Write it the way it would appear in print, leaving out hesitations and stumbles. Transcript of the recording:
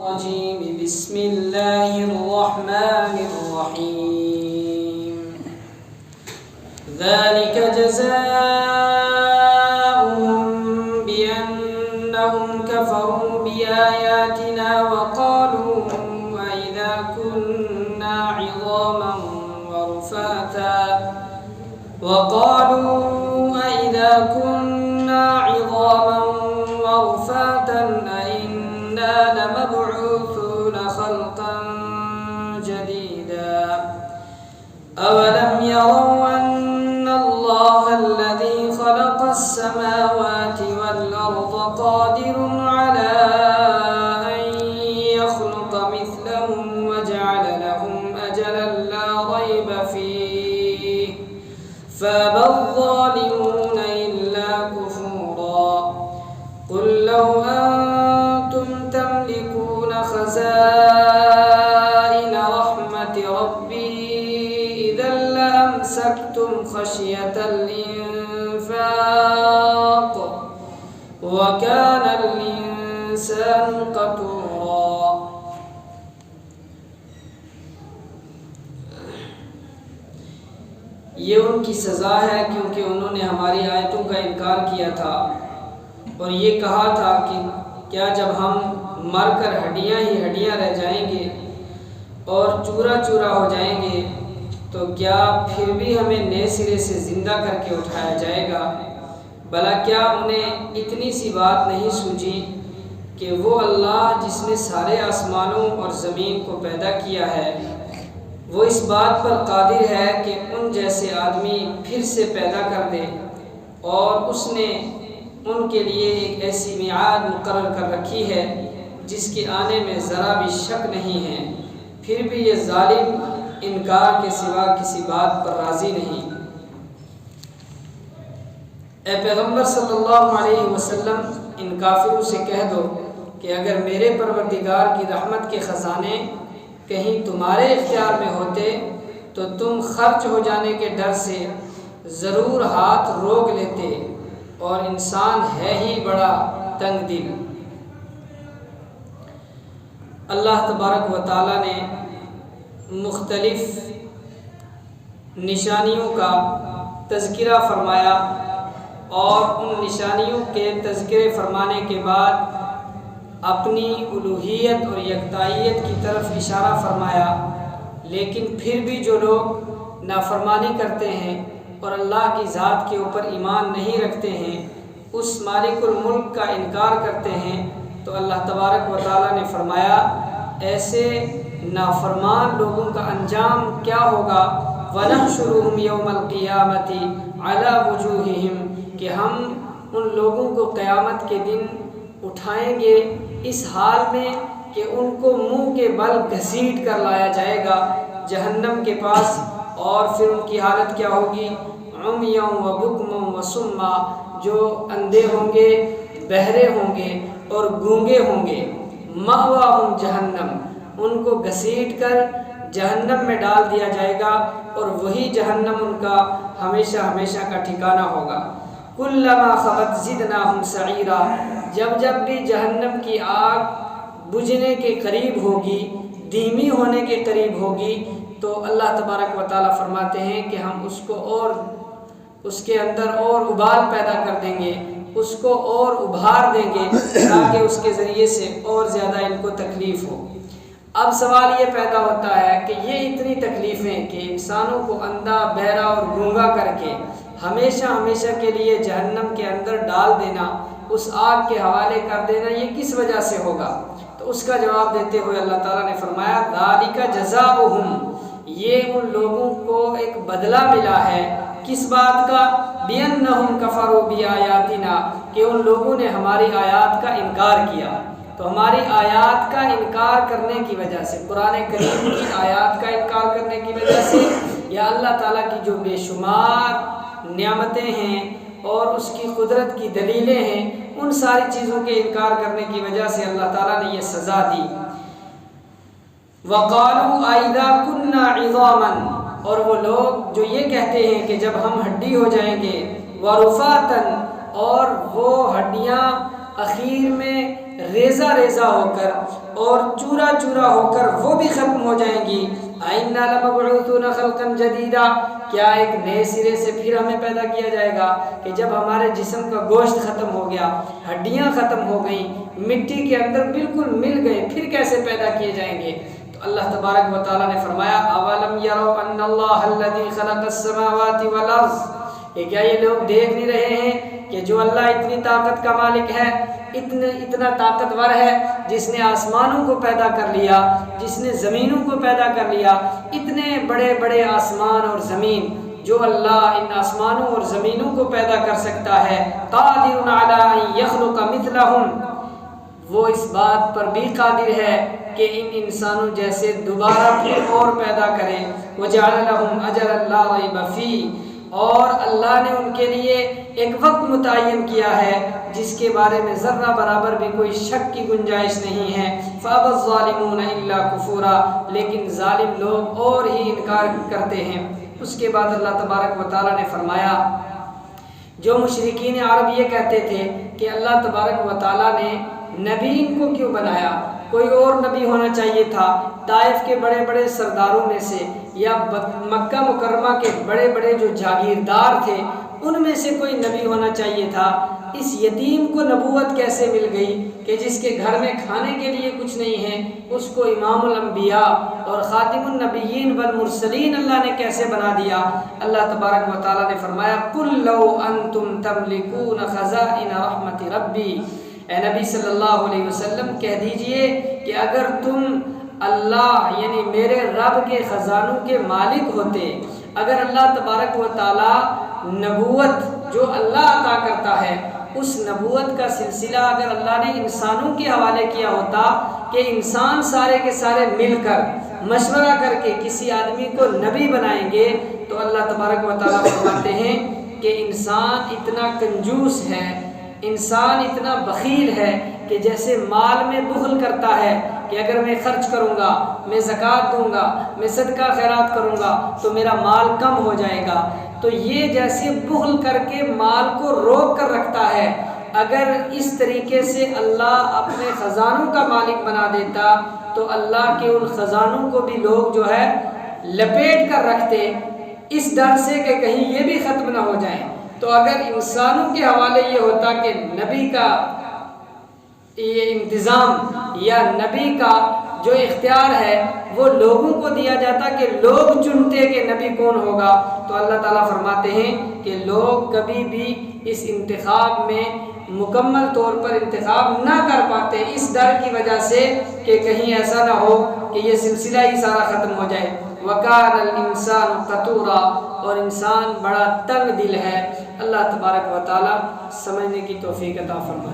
الرجيم بسم الله الرحمن الرحيم ذلك جزاؤهم بأنهم كفروا بآياتنا وقالوا أئذا كنا عظاما ورفاتا أئنا لمبعوثون خلقا جديدا أولم يروا أن الله الذي خلق السماوات والأرض قادر على أن يخلق مثلهم وجعل لهم أجلا لا ريب فيه فأبى الظالمون إلا كفورا قل لو أنتم تملكون خزائن رحمة ربي إذا لأمسكتم خشية الإنفاق وكان الإنسان قتورا. یہ ان کی سزا ہے کیونکہ انہوں نے ہماری آیتوں کا انکار کیا تھا اور یہ کہا تھا کہ کیا جب ہم مر کر ہڈیاں ہی ہڈیاں رہ جائیں گے اور چورا چورا ہو جائیں گے تو کیا پھر بھی ہمیں نئے سرے سے زندہ کر کے اٹھایا جائے گا؟ بھلا کیا انہیں اتنی سی بات نہیں سوجی کہ وہ اللہ جس نے سارے آسمانوں اور زمین کو پیدا کیا ہے وہ اس بات پر قادر ہے کہ ان جیسے آدمی پھر سے پیدا کر دے، اور اس نے ان کے لیے ایک ایسی میعاد مقرر کر رکھی ہے جس کے آنے میں ذرا بھی شک نہیں ہے، پھر بھی یہ ظالم انکار کے سوا کسی بات پر راضی نہیں۔ اے پیغمبر صلی اللہ علیہ وسلم ان کافروں سے کہہ دو کہ اگر میرے پروردگار کی رحمت کے خزانے کہیں تمہارے اختیار میں ہوتے تو تم خرچ ہو جانے کے ڈر سے ضرور ہاتھ روک لیتے، اور انسان ہے ہی بڑا تنگ دل۔ اللہ تبارک و تعالیٰ نے مختلف نشانیوں کا تذکرہ فرمایا، اور ان نشانیوں کے تذکرے فرمانے کے بعد اپنی الوہیت اور یکتائیت کی طرف اشارہ فرمایا، لیکن پھر بھی جو لوگ نافرمانی کرتے ہیں اور اللہ کی ذات کے اوپر ایمان نہیں رکھتے ہیں، اس مالک الملک کا انکار کرتے ہیں، تو اللہ تبارک و تعالیٰ نے فرمایا ایسے نافرمان لوگوں کا انجام کیا ہوگا؟ وَنَحْشُرُهُمْ يَوْمَ الْقِيَامَةِ عَلَى وُجُوهِهِمْ، کہ ہم ان لوگوں کو قیامت کے دن اٹھائیں گے اس حال میں کہ ان کو منہ کے بل گھسیٹ کر لایا جائے گا جہنم کے پاس، اور پھر ان کی حالت کیا ہوگی؟ عُمْيًا وَبُكْمًا وَصُمًّا، جو اندھے ہوں گے، بہرے ہوں گے اور گونگے ہوں گے۔ مَأْوَاهُمْ جہنم، ان کو گھسیٹ کر جہنم میں ڈال دیا جائے گا، اور وہی جہنم ان کا ہمیشہ ہمیشہ کا ٹھکانہ ہوگا۔ كُلَّمَا خَبَتْ زِدْنَاهُمْ سَعِيرًا، جب جب بھی جہنم کی آگ بجھنے کے قریب ہوگی، دھیمی ہونے کے قریب ہوگی، تو اللہ تبارک و تعالیٰ فرماتے ہیں کہ ہم اس کو اور اس کے اندر اور ابال پیدا کر دیں گے، اس کو اور ابھار دیں گے تاکہ اس کے ذریعے سے اور زیادہ ان کو تکلیف ہو۔ اب سوال یہ پیدا ہوتا ہے کہ یہ اتنی تکلیفیں کہ انسانوں کو اندھا، بہرا اور گونگا کر کے ہمیشہ ہمیشہ کے لیے جہنم کے اندر ڈال دینا، اس آگ کے حوالے کر دینا، یہ کس وجہ سے ہوگا؟ تو اس کا جواب دیتے ہوئے اللہ تعالیٰ نے فرمایا ذَلِكَ جَزَاؤُهُمْ، یہ ان لوگوں کو ایک بدلہ ملا ہے، کس بات کا؟ بِأَنَّهُمْ كَفَرُوا بِآيَاتِنَا، کہ ان لوگوں نے ہماری آیات کا انکار کیا۔ تو ہماری آیات کا انکار کرنے کی وجہ سے، قرآن کریم کی آیات کا انکار کرنے کی وجہ سے، یا اللہ تعالیٰ کی جو بے شمار نعمتیں ہیں اور اس کی قدرت کی دلیلیں ہیں، ان ساری چیزوں کے انکار کرنے کی وجہ سے اللہ تعالیٰ نے یہ سزا دی۔ وَقَالُوا أَإِذَا كُنَّا عِظَامًا، اور وہ لوگ جو یہ کہتے ہیں کہ جب ہم ہڈی ہو جائیں گے، وَرُفَاتًا، اور وہ ہڈیاں اخیر میں ریزہ ریزہ ہو کر اور چورا چورا ہو کر وہ بھی ختم ہو جائیں گی۔ اِنَّا لَمَبْعُوثُونَ خَلْقًا جَدِيدًا، کیا ایک نئے سرے سے پھر ہمیں پیدا کیا جائے گا؟ کہ جب ہمارے جسم کا گوشت ختم ہو گیا، ہڈیاں ختم ہو گئیں، مٹی کے اندر بالکل مل گئے، پھر کیسے پیدا کیے جائیں گے؟ تو اللہ تبارک و تعالیٰ نے فرمایا اَوَلَمْ يَرَوْا أَنَّ اللَّهَ الَّذِي خَلَقَ السَّمَاوَاتِ وَالْأَرْضَ، کہ کیا یہ لوگ دیکھ نہیں رہے ہیں کہ جو اللہ اتنی طاقت کا مالک ہے، اتنا طاقتور ہے، جس نے آسمانوں کو پیدا کر لیا، جس نے زمینوں کو پیدا کر لیا، اتنے بڑے بڑے آسمان اور زمین جو اللہ ان آسمانوں اور زمینوں کو پیدا کر سکتا ہے، قادر علی ان یخلق مثلہم، وہ اس بات پر بھی قادر ہے کہ ان انسانوں جیسے دوبارہ پھر اور پیدا کرے۔ وجعل لهم اجلا لا ریب فیہ، اور اللہ نے ان کے لیے ایک وقت متعین کیا ہے جس کے بارے میں ذرہ برابر بھی کوئی شک کی گنجائش نہیں ہے۔ فَأَبَى الظَّالِمُونَ إِلَّا كُفُورًا، لیکن ظالم لوگ اور ہی انکار کرتے ہیں۔ اس کے بعد اللہ تبارک و تعالیٰ نے فرمایا، جو مشرکین عرب یہ کہتے تھے کہ اللہ تبارک و تعالیٰ نے نبی ان کو کیوں بنایا، کوئی اور نبی ہونا چاہیے تھا، طائف کے بڑے بڑے سرداروں میں سے یا مکہ مکرمہ کے بڑے بڑے جو جاگیردار تھے ان میں سے کوئی نبی ہونا چاہیے تھا، اس یتیم کو نبوت کیسے مل گئی کہ جس کے گھر میں کھانے کے لیے کچھ نہیں ہے، اس کو امام الانبیاء اور خاتم النبیین والمرسلین اللہ نے کیسے بنا دیا؟ اللہ تبارک و تعالیٰ نے فرمایا قُلْ لَوْ أَنْتُمْ تَمْلِكُونَ خَزَائِنَ رَحْمَةِ رَبِّي، اے نبی صلی اللہ علیہ وسلم کہہ دیجئے کہ اگر تم اللہ یعنی میرے رب کے خزانوں کے مالک ہوتے، اگر اللہ تبارک و تعالیٰ نبوت جو اللہ عطا کرتا ہے اس نبوت کا سلسلہ اگر اللہ نے انسانوں کے حوالے کیا ہوتا کہ انسان سارے کے سارے مل کر مشورہ کر کے کسی آدمی کو نبی بنائیں گے، تو اللہ تبارک و تعالیٰ فرماتے ہیں کہ انسان اتنا کنجوس ہے، انسان اتنا بخیل ہے کہ جیسے مال میں بخل کرتا ہے کہ اگر میں خرچ کروں گا، میں زکوٰۃ دوں گا، میں صدقہ خیرات کروں گا تو میرا مال کم ہو جائے گا، تو یہ جیسے بخل کر کے مال کو روک کر رکھتا ہے، اگر اس طریقے سے اللہ اپنے خزانوں کا مالک بنا دیتا تو اللہ کے ان خزانوں کو بھی لوگ جو ہے لپیٹ کر رکھتے، اس ڈر سے کہ کہیں یہ بھی ختم نہ ہو جائیں۔ تو اگر انسانوں کے حوالے یہ ہوتا کہ نبی کا یہ انتظام یا نبی کا جو اختیار ہے وہ لوگوں کو دیا جاتا کہ لوگ چنتے کہ نبی کون ہوگا، تو اللہ تعالیٰ فرماتے ہیں کہ لوگ کبھی بھی اس انتخاب میں مکمل طور پر انتخاب نہ کر پاتے، اس ڈر کی وجہ سے کہ کہیں ایسا نہ ہو کہ یہ سلسلہ ہی سارا ختم ہو جائے۔ وَكَانَ الْإِنسَانُ قَتُورًا، اور انسان بڑا تنگ دل ہے۔ اللہ تبارک و تعالیٰ سمجھنے کی توفیق عطا فرمائے۔